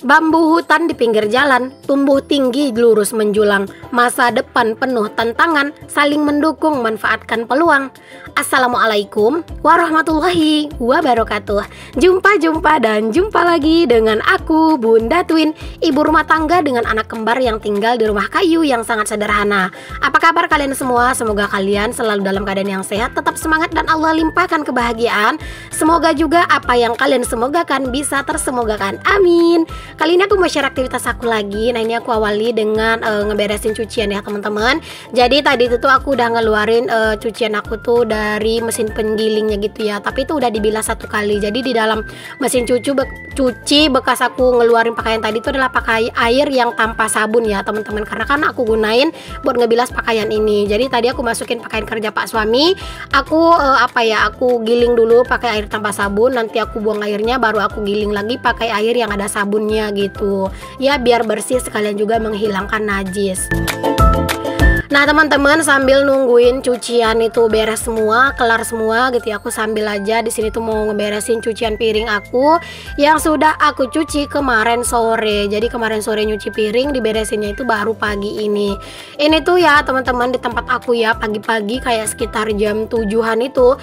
Bambu hutan di pinggir jalan, tumbuh tinggi lurus menjulang. Masa depan penuh tantangan, saling mendukung manfaatkan peluang. Assalamualaikum warahmatullahi wabarakatuh. Jumpa dan jumpa lagi dengan aku, Bunda Twin, ibu rumah tangga dengan anak kembar yang tinggal di rumah kayu yang sangat sederhana. Apa kabar kalian semua? Semoga kalian selalu dalam keadaan yang sehat, tetap semangat dan Allah limpahkan kebahagiaan. Semoga juga apa yang kalian semogakan bisa tersemogakan. Amin. Kali ini aku mau share aktivitas aku lagi. Nah, ini aku awali dengan ngeberesin cucian ya teman-teman. Jadi tadi itu tuh aku udah ngeluarin cucian aku tuh dari mesin penggilingnya gitu ya. Tapi itu udah dibilas 1 kali. Jadi di dalam mesin cuci bekas aku ngeluarin pakaian tadi itu adalah pakai air yang tanpa sabun ya teman-teman. Karena kan aku gunain buat ngebilas pakaian ini. Jadi tadi aku masukin pakaian kerja Pak suami. Aku aku giling dulu pakai air tanpa sabun. Nanti aku buang airnya, baru aku giling lagi pakai air yang ada sabunnya gitu ya, biar bersih sekalian juga menghilangkan najis. Nah teman-teman, sambil nungguin cucian itu beres semua, kelar semua gitu ya, aku sambil aja di sini tuh mau ngeberesin cucian piring aku yang sudah aku cuci kemarin sore. Jadi kemarin sore nyuci piring, diberesinnya itu baru pagi ini. Ini tuh ya teman-teman, di tempat aku ya pagi-pagi kayak sekitar jam 7-an itu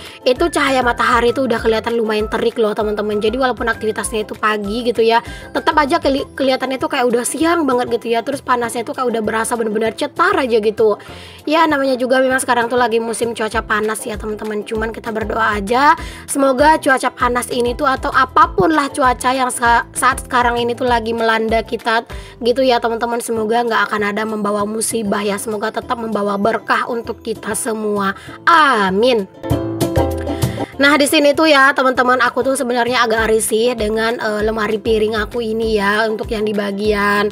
cahaya matahari itu udah kelihatan lumayan terik loh teman-teman. Jadi walaupun aktivitasnya itu pagi gitu ya, tetap aja kelihatannya itu kayak udah siang banget gitu ya. Terus panasnya itu kayak udah berasa bener-bener cetar aja gitu. Ya namanya juga memang sekarang tuh lagi musim cuaca panas ya teman-teman. Cuman kita berdoa aja semoga cuaca panas ini tuh atau apapun lah cuaca yang saat sekarang ini tuh lagi melanda kita gitu ya teman-teman, semoga nggak akan ada membawa musibah ya. Semoga tetap membawa berkah untuk kita semua. Amin. Nah di sini tuh ya teman-teman, aku tuh sebenarnya agak risih dengan lemari piring aku ini ya, untuk yang di bagian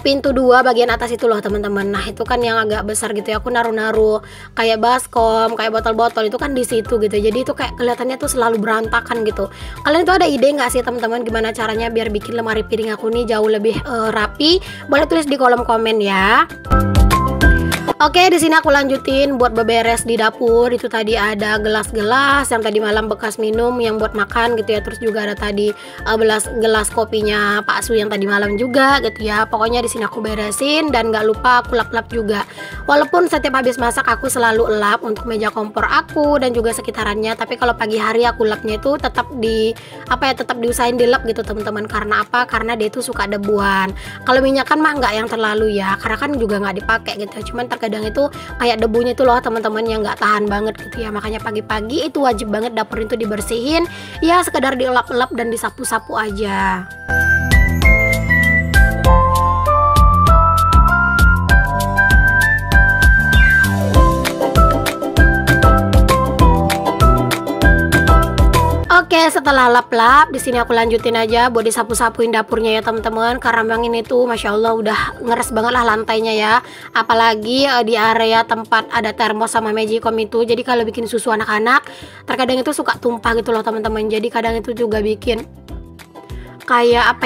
pintu 2 bagian atas itu loh teman-teman. Nah itu kan yang agak besar gitu ya, aku naruh kayak baskom, kayak botol-botol itu kan di situ gitu. Jadi itu kayak kelihatannya tuh selalu berantakan gitu. Kalian tuh ada ide nggak sih teman-teman gimana caranya biar bikin lemari piring aku nih jauh lebih rapi? Boleh tulis di kolom komen ya. Oke, di sini aku lanjutin buat beberes di dapur. Itu tadi ada gelas-gelas yang tadi malam bekas minum yang buat makan gitu ya. Terus juga ada tadi gelas kopinya Pak Su yang tadi malam juga gitu ya. Pokoknya di sini aku beresin dan nggak lupa aku lap-lap juga. Walaupun setiap habis masak aku selalu lap untuk meja kompor aku dan juga sekitarannya. Tapi kalau pagi hari aku lapnya itu tetap tetap diusahain dilap gitu teman-teman. Karena apa? Karena dia itu suka debuan. Kalau minyakan mah nggak yang terlalu ya. Karena kan juga nggak dipakai gitu. Cuman terkadang itu kayak debunya itu loh teman-teman yang nggak tahan banget gitu ya. Makanya pagi-pagi itu wajib banget dapur itu dibersihin ya, sekedar dielap-elap dan disapu-sapu aja. Oke, setelah lap-lap di sini aku lanjutin aja buat disapu-sapuin dapurnya ya teman-teman. Karena memang ini tuh masya Allah udah ngeres banget lah lantainya ya. Apalagi di area tempat ada termos sama magicom itu. Jadi kalau bikin susu anak-anak terkadang itu suka tumpah gitu loh teman-teman. Jadi kadang itu juga bikin kayak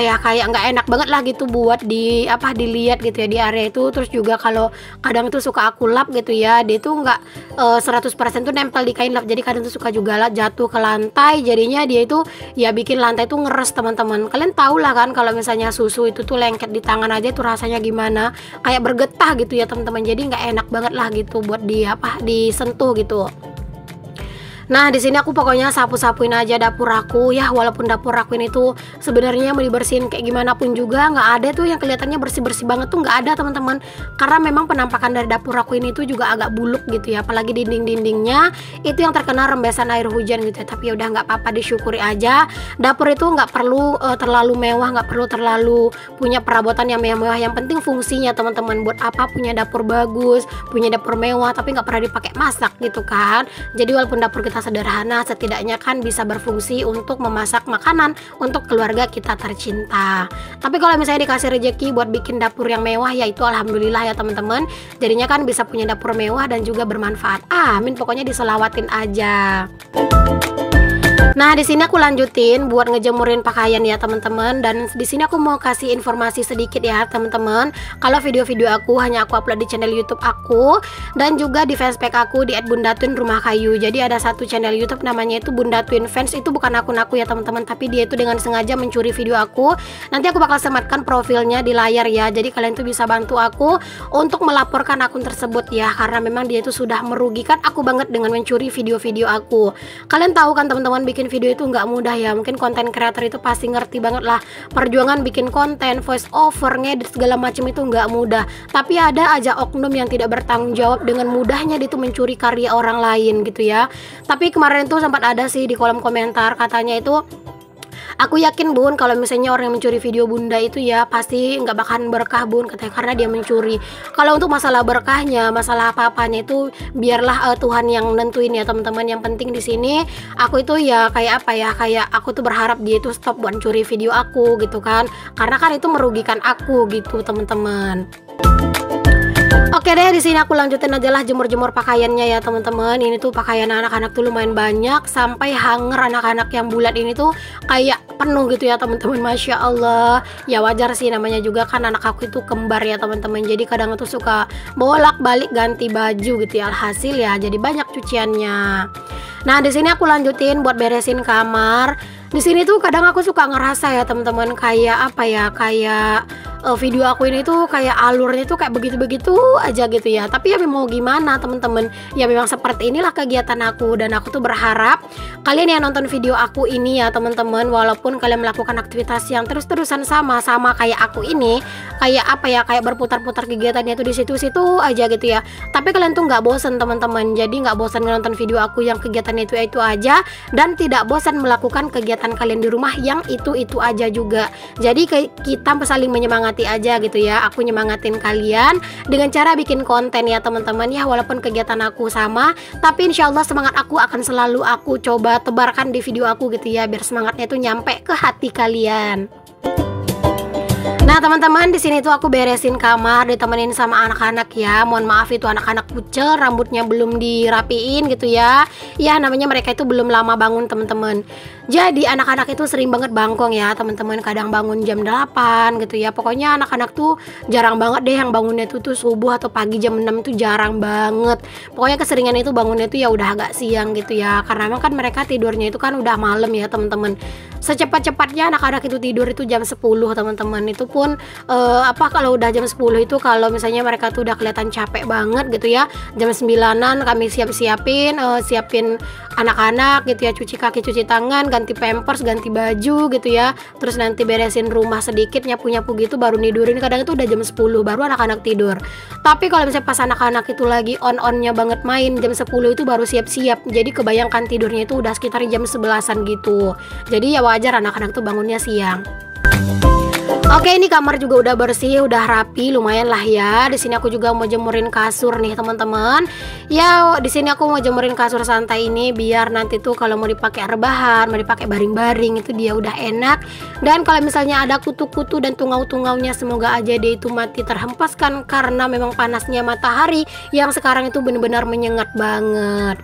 nggak enak banget lah gitu buat dilihat gitu ya di area itu. Terus juga kalau kadang itu suka aku lap gitu ya, dia tuh nggak 100% tuh nempel di kain lap. Jadi kadang tuh suka juga lah jatuh ke lantai, jadinya dia itu ya bikin lantai tuh ngeres teman-teman. Kalian tahu lah kan kalau misalnya susu itu tuh lengket di tangan aja tuh rasanya gimana, kayak bergetah gitu ya teman-teman. Jadi nggak enak banget lah gitu buat disentuh gitu. Nah di sini aku pokoknya sapu-sapuin aja dapur aku ya. Walaupun dapur aku ini tuh sebenarnya mau dibersihin kayak gimana pun juga nggak ada tuh yang kelihatannya bersih-bersih banget tuh, nggak ada teman-teman. Karena memang penampakan dari dapur aku ini tuh juga agak buluk gitu ya. Apalagi dinding-dindingnya itu yang terkena rembesan air hujan gitu ya. Tapi udah nggak apa-apa, disyukuri aja. Dapur itu nggak perlu terlalu mewah, nggak perlu terlalu punya perabotan yang mewah-mewah. Yang penting fungsinya teman-teman. Buat apa punya dapur bagus, punya dapur mewah tapi nggak pernah dipakai masak gitu kan. Jadi walaupun dapur kita sederhana, setidaknya kan bisa berfungsi untuk memasak makanan untuk keluarga kita tercinta. Tapi kalau misalnya dikasih rezeki buat bikin dapur yang mewah, ya itu alhamdulillah ya teman-teman. Jadinya kan bisa punya dapur mewah dan juga bermanfaat. Amin, pokoknya diselawatin aja. Nah, di sini aku lanjutin buat ngejemurin pakaian ya teman-teman. Dan di sini aku mau kasih informasi sedikit ya teman-teman. Kalau video-video aku hanya aku upload di channel YouTube aku dan juga di fanspage aku di @bundatwin rumah kayu. Jadi ada satu channel YouTube namanya itu Bunda Twin Fans. Itu bukan akun aku ya teman-teman, tapi dia itu dengan sengaja mencuri video aku. Nanti aku bakal sematkan profilnya di layar ya. Jadi kalian tuh bisa bantu aku untuk melaporkan akun tersebut ya, karena memang dia itu sudah merugikan aku banget dengan mencuri video-video aku. Kalian tahu kan teman-teman, bikin video itu nggak mudah ya. Mungkin konten creator itu pasti ngerti banget lah perjuangan bikin konten, voice over, ngedit segala macam itu nggak mudah. Tapi ada aja oknum yang tidak bertanggung jawab, dengan mudahnya dia itu mencuri karya orang lain gitu ya. Tapi kemarin tuh sempat ada sih di kolom komentar katanya itu, aku yakin bun kalau misalnya orang yang mencuri video bunda itu ya pasti nggak bakalan berkah bun, katanya, karena dia mencuri. Kalau untuk masalah berkahnya, masalah apa-apanya itu biarlah Tuhan yang nentuin ya teman-teman. Yang penting di sini aku itu ya kayak apa ya, kayak aku tuh berharap dia itu stop buat curi video aku gitu kan, karena kan itu merugikan aku gitu teman-teman. Oke deh, di sini aku lanjutin aja lah jemur-jemur pakaiannya ya teman-teman. Ini tuh pakaian anak-anak tuh lumayan banyak, sampai hanger anak-anak yang bulat ini tuh kayak penuh gitu ya teman-teman. Masya Allah. Ya wajar sih, namanya juga kan anak aku itu kembar ya teman-teman. Jadi kadang tuh suka bolak-balik ganti baju gitu ya. Alhasil ya jadi banyak cuciannya. Nah, di sini aku lanjutin buat beresin kamar. Di sini tuh kadang aku suka ngerasa ya teman-teman, kayak apa ya, kayak video aku ini tuh kayak alurnya tuh kayak begitu-begitu aja gitu ya. Tapi ya mau gimana teman-teman, ya memang seperti inilah kegiatan aku. Dan aku tuh berharap kalian yang nonton video aku ini ya teman-teman, walaupun kalian melakukan aktivitas yang terus-terusan sama kayak aku ini, kayak apa ya, kayak berputar-putar kegiatannya tuh di situ-situ aja gitu ya. Tapi kalian tuh nggak bosan teman-teman. Jadi nggak bosan nonton video aku yang kegiatannya itu aja, dan tidak bosan melakukan kegiatan kalian di rumah yang itu aja juga. Jadi kita saling menyemangati aja gitu ya. Aku nyemangatin kalian dengan cara bikin konten ya teman-teman ya. Walaupun kegiatan aku sama, tapi insya Allah semangat aku akan selalu aku coba tebarkan di video aku gitu ya, biar semangatnya itu nyampe ke hati kalian. Nah teman-teman, di sini tuh aku beresin kamar ditemenin sama anak-anak ya. Mohon maaf itu anak-anak kucel, rambutnya belum dirapiin gitu ya. Ya namanya mereka itu belum lama bangun teman-teman. Jadi anak-anak itu sering banget bangkong ya teman-teman. Kadang bangun jam 8 gitu ya. Pokoknya anak-anak tuh jarang banget deh yang bangunnya tuh subuh atau pagi jam 6 tuh jarang banget. Pokoknya keseringan itu bangunnya tuh ya udah agak siang gitu ya. Karena memang kan mereka tidurnya itu kan udah malam ya teman-teman. Secepat-cepatnya anak-anak itu tidur itu jam 10 teman-teman. Itu pun kalau udah jam 10 itu, kalau misalnya mereka tuh udah kelihatan capek banget gitu ya, jam 9-an kami siapin anak-anak gitu ya, cuci kaki, cuci tangan, ganti pampers, ganti baju gitu ya. Terus nanti beresin rumah sedikit, nyapu-nyapu gitu, baru nidurin. Kadang itu udah jam 10 baru anak-anak tidur. Tapi kalau misalnya pas anak-anak itu lagi on-onnya banget main, jam 10 itu baru siap-siap. Jadi kebayangkan tidurnya itu udah sekitar jam 11-an gitu. Jadi ya wajar anak-anak tuh bangunnya siang. Oke, ini kamar juga udah bersih, udah rapi, lumayan lah ya. Di sini aku juga mau jemurin kasur nih teman-teman. Ya, di sini aku mau jemurin kasur santai ini biar nanti tuh kalau mau dipakai rebahan, mau dipakai baring-baring itu dia udah enak. Dan kalau misalnya ada kutu-kutu dan tungau-tungaunya, semoga aja dia itu mati terhempaskan, karena memang panasnya matahari yang sekarang itu benar-benar menyengat banget.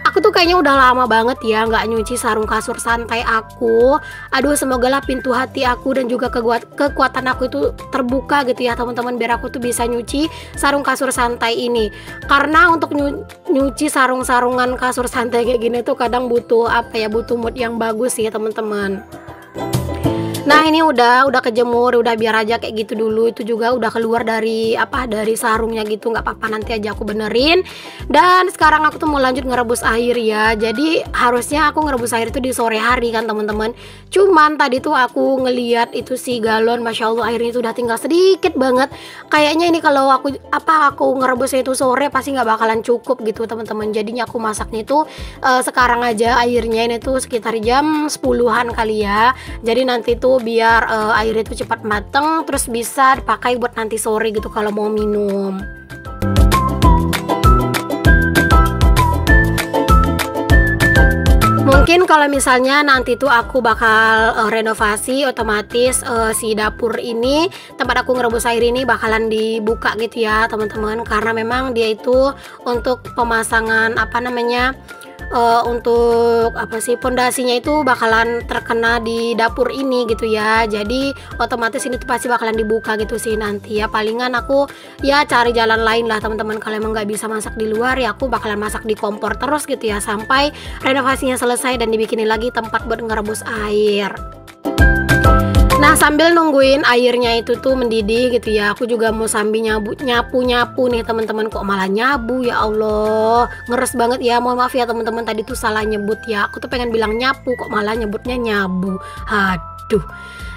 Aku tuh kayaknya udah lama banget ya nggak nyuci sarung kasur santai aku. Aduh, semogalah pintu hati aku dan juga kekuatan aku itu terbuka gitu ya teman-teman, biar aku tuh bisa nyuci sarung kasur santai ini. Karena untuk nyuci sarung-sarungan kasur santai kayak gini tuh kadang butuh butuh mood yang bagus ya teman-teman. Nah ini udah kejemur, udah biar aja kayak gitu dulu. Itu juga udah keluar dari sarungnya gitu, nggak apa-apa, nanti aja aku benerin. Dan sekarang aku tuh mau lanjut ngerebus air ya. Jadi harusnya aku ngerebus air itu di sore hari kan teman-teman. Cuman tadi tuh aku ngeliat itu si galon, masya Allah airnya itu udah tinggal sedikit banget. Kayaknya ini kalau aku ngerebusnya itu sore pasti nggak bakalan cukup gitu teman-teman. Jadinya aku masaknya itu sekarang aja airnya ini tuh sekitar jam 10-an kali ya. Jadi nanti tuh biar air itu cepat mateng, terus bisa dipakai buat nanti sore gitu kalau mau minum. Mungkin kalau misalnya nanti tuh aku bakal renovasi, otomatis si dapur ini, tempat aku ngerebus air ini bakalan dibuka gitu ya teman-teman, karena memang dia itu untuk pemasangan untuk apa sih, pondasinya itu bakalan terkena di dapur ini gitu ya. Jadi otomatis ini tuh pasti bakalan dibuka gitu sih nanti ya. Palingan aku ya cari jalan lain lah teman-teman. Kalau emang nggak bisa masak di luar ya aku bakalan masak di kompor terus gitu ya, sampai renovasinya selesai dan dibikinin lagi tempat buat ngerebus air. Nah, sambil nungguin airnya itu tuh mendidih gitu ya, aku juga mau sambil nyapu-nyapu nih teman-teman. Kok malah nyabu, ya Allah, ngeres banget ya. Mohon maaf ya teman-teman, tadi tuh salah nyebut ya. Aku tuh pengen bilang nyapu, kok malah nyebutnya nyabu. Aduh.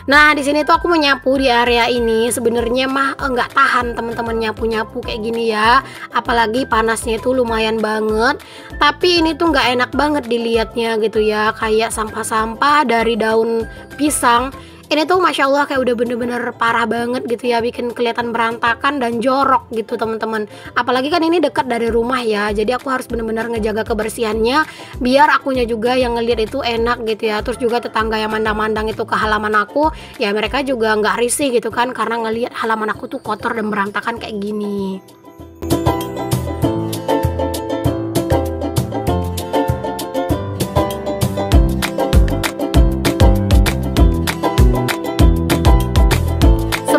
Nah, di sini tuh aku mau nyapu di area ini. Sebenarnya mah nggak tahan teman-teman nyapu-nyapu kayak gini ya. Apalagi panasnya itu lumayan banget. Tapi ini tuh nggak enak banget dilihatnya gitu ya. Kayak sampah-sampah dari daun pisang. Ini tuh Masya Allah kayak udah bener-bener parah banget gitu ya, bikin kelihatan berantakan dan jorok gitu teman-teman. Apalagi kan ini dekat dari rumah ya, jadi aku harus bener-bener ngejaga kebersihannya biar akunya juga yang ngelihat itu enak gitu ya. Terus juga tetangga yang mandang-mandang itu ke halaman aku, ya mereka juga nggak risih gitu kan, karena ngelihat halaman aku tuh kotor dan berantakan kayak gini.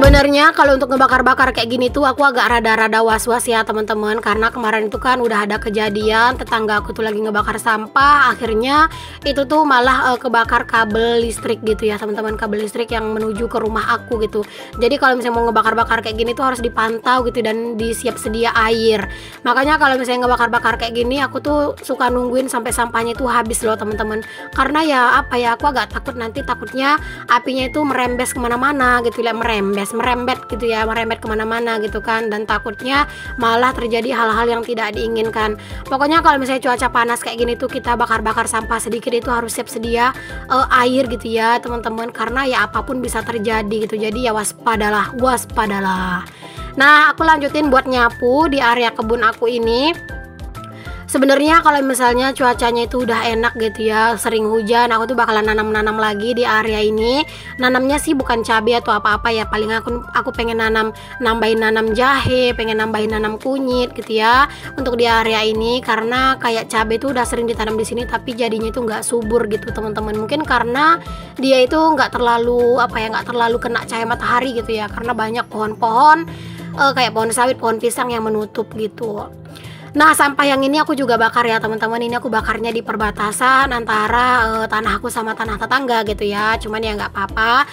Sebenarnya kalau untuk ngebakar-bakar kayak gini tuh aku agak rada-rada was-was ya teman-teman, karena kemarin itu kan udah ada kejadian tetangga aku tuh lagi ngebakar sampah, akhirnya itu tuh malah kebakar kabel listrik gitu ya teman-teman, kabel listrik yang menuju ke rumah aku gitu. Jadi kalau misalnya mau ngebakar-bakar kayak gini tuh harus dipantau gitu dan disiap sedia air. Makanya kalau misalnya ngebakar-bakar kayak gini aku tuh suka nungguin sampai sampahnya itu habis loh teman-teman, karena ya apa ya, aku agak takut nanti takutnya apinya itu merembes kemana-mana gitu ya, merembet gitu ya, merembet kemana-mana gitu kan, dan takutnya malah terjadi hal-hal yang tidak diinginkan. Pokoknya kalau misalnya cuaca panas kayak gini tuh kita bakar-bakar sampah sedikit itu harus siap sedia air gitu ya teman-teman, karena ya apapun bisa terjadi gitu. Jadi ya waspadalah. Nah, aku lanjutin buat nyapu di area kebun aku ini. Sebenarnya kalau misalnya cuacanya itu udah enak gitu ya, sering hujan, aku tuh bakalan nanam-nanam lagi di area ini. Nanamnya sih bukan cabai atau apa-apa ya, paling aku pengen nambahin nanam jahe, pengen nambahin nanam kunyit gitu ya untuk di area ini, karena kayak cabai itu udah sering ditanam di sini tapi jadinya itu nggak subur gitu teman-teman. Mungkin karena dia itu nggak terlalu kena cahaya matahari gitu ya, karena banyak pohon-pohon kayak pohon sawit, pohon pisang yang menutup gitu. Nah, sampah yang ini aku juga bakar ya teman-teman. Ini aku bakarnya di perbatasan antara tanah aku sama tanah tetangga gitu ya. Cuman ya nggak apa-apa,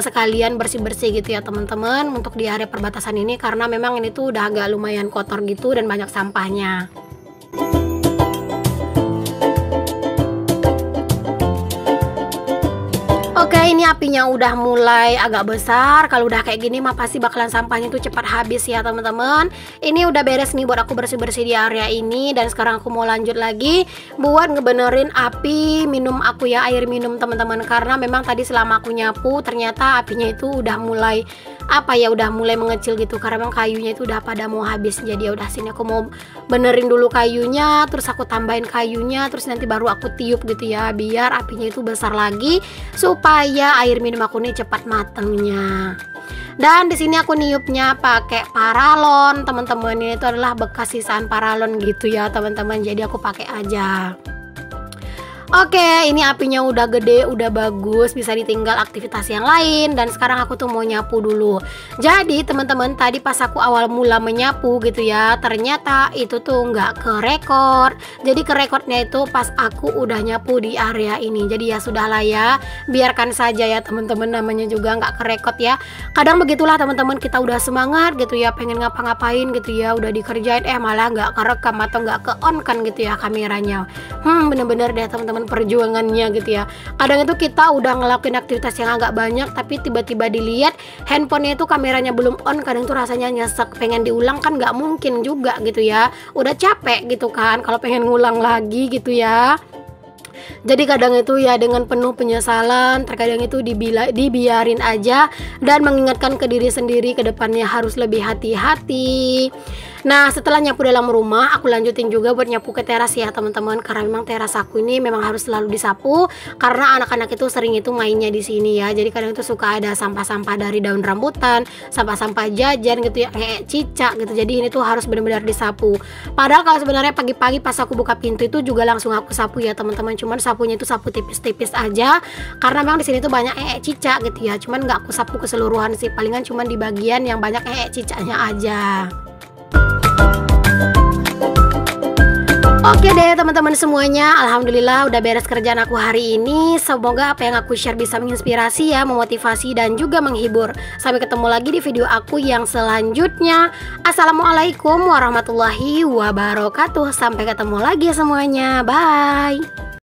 sekalian bersih-bersih gitu ya teman-teman untuk di area perbatasan ini, karena memang ini tuh udah agak lumayan kotor gitu dan banyak sampahnya. Oke, ini apinya udah mulai agak besar. Kalau udah kayak gini mah pasti bakalan sampahnya tuh cepat habis ya teman-teman. Ini udah beres nih buat aku bersih-bersih di area ini, dan sekarang aku mau lanjut lagi buat ngebenerin api minum aku ya, air minum teman-teman. Karena memang tadi selama aku nyapu ternyata apinya itu udah mulai mengecil gitu, karena memang kayunya itu udah pada mau habis. Jadi ya udah, sini aku mau benerin dulu kayunya, terus aku tambahin kayunya, terus nanti baru aku tiup gitu ya, biar apinya itu besar lagi supaya air minum aku nih cepat matengnya. Dan di sini aku niupnya pakai paralon teman-teman. Ini itu adalah bekas sisaan paralon gitu ya teman-teman, jadi aku pakai aja. Oke, ini apinya udah gede, udah bagus, bisa ditinggal aktivitas yang lain. Dan sekarang aku tuh mau nyapu dulu. Jadi teman-teman, tadi pas aku awal mula menyapu gitu ya, ternyata itu tuh nggak kerekord. Jadi kerekodnya itu pas aku udah nyapu di area ini. Jadi ya sudahlah ya, biarkan saja ya teman-teman, namanya juga nggak kerekord ya. Kadang begitulah teman-teman, kita udah semangat gitu ya, pengen ngapa-ngapain gitu ya, udah dikerjain, malah nggak kerekam atau nggak ke-on kan gitu ya kameranya. Bener-bener deh teman-teman, perjuangannya gitu ya. Kadang itu kita udah ngelakuin aktivitas yang agak banyak, tapi tiba-tiba dilihat handphonenya itu kameranya belum on, kadang tuh rasanya nyesek, pengen diulang kan nggak mungkin juga gitu ya, udah capek gitu kan kalau pengen ngulang lagi gitu ya. Jadi kadang itu ya dengan penuh penyesalan, terkadang itu dibiarin aja dan mengingatkan ke diri sendiri ke depannya harus lebih hati-hati. Nah, setelah nyapu dalam rumah, aku lanjutin juga buat nyapu ke teras ya teman-teman. Karena memang teras aku ini memang harus selalu disapu karena anak-anak itu sering itu mainnya di sini ya. Jadi kadang itu suka ada sampah-sampah dari daun rambutan, sampah-sampah jajan gitu ya, kayak cicak gitu. Jadi ini tuh harus benar-benar disapu. Padahal kalau sebenarnya pagi-pagi pas aku buka pintu itu juga langsung aku sapu ya teman-teman. Cuman sapunya itu sapu tipis-tipis aja karena memang di sini tuh banyak cicak gitu ya. Cuman nggak aku sapu keseluruhan sih, palingan cuman di bagian yang banyak cicaknya aja. Oke deh teman-teman semuanya, alhamdulillah udah beres kerjaan aku hari ini. Semoga apa yang aku share bisa menginspirasi ya, memotivasi dan juga menghibur. Sampai ketemu lagi di video aku yang selanjutnya. Assalamualaikum warahmatullahi wabarakatuh. Sampai ketemu lagi semuanya, bye.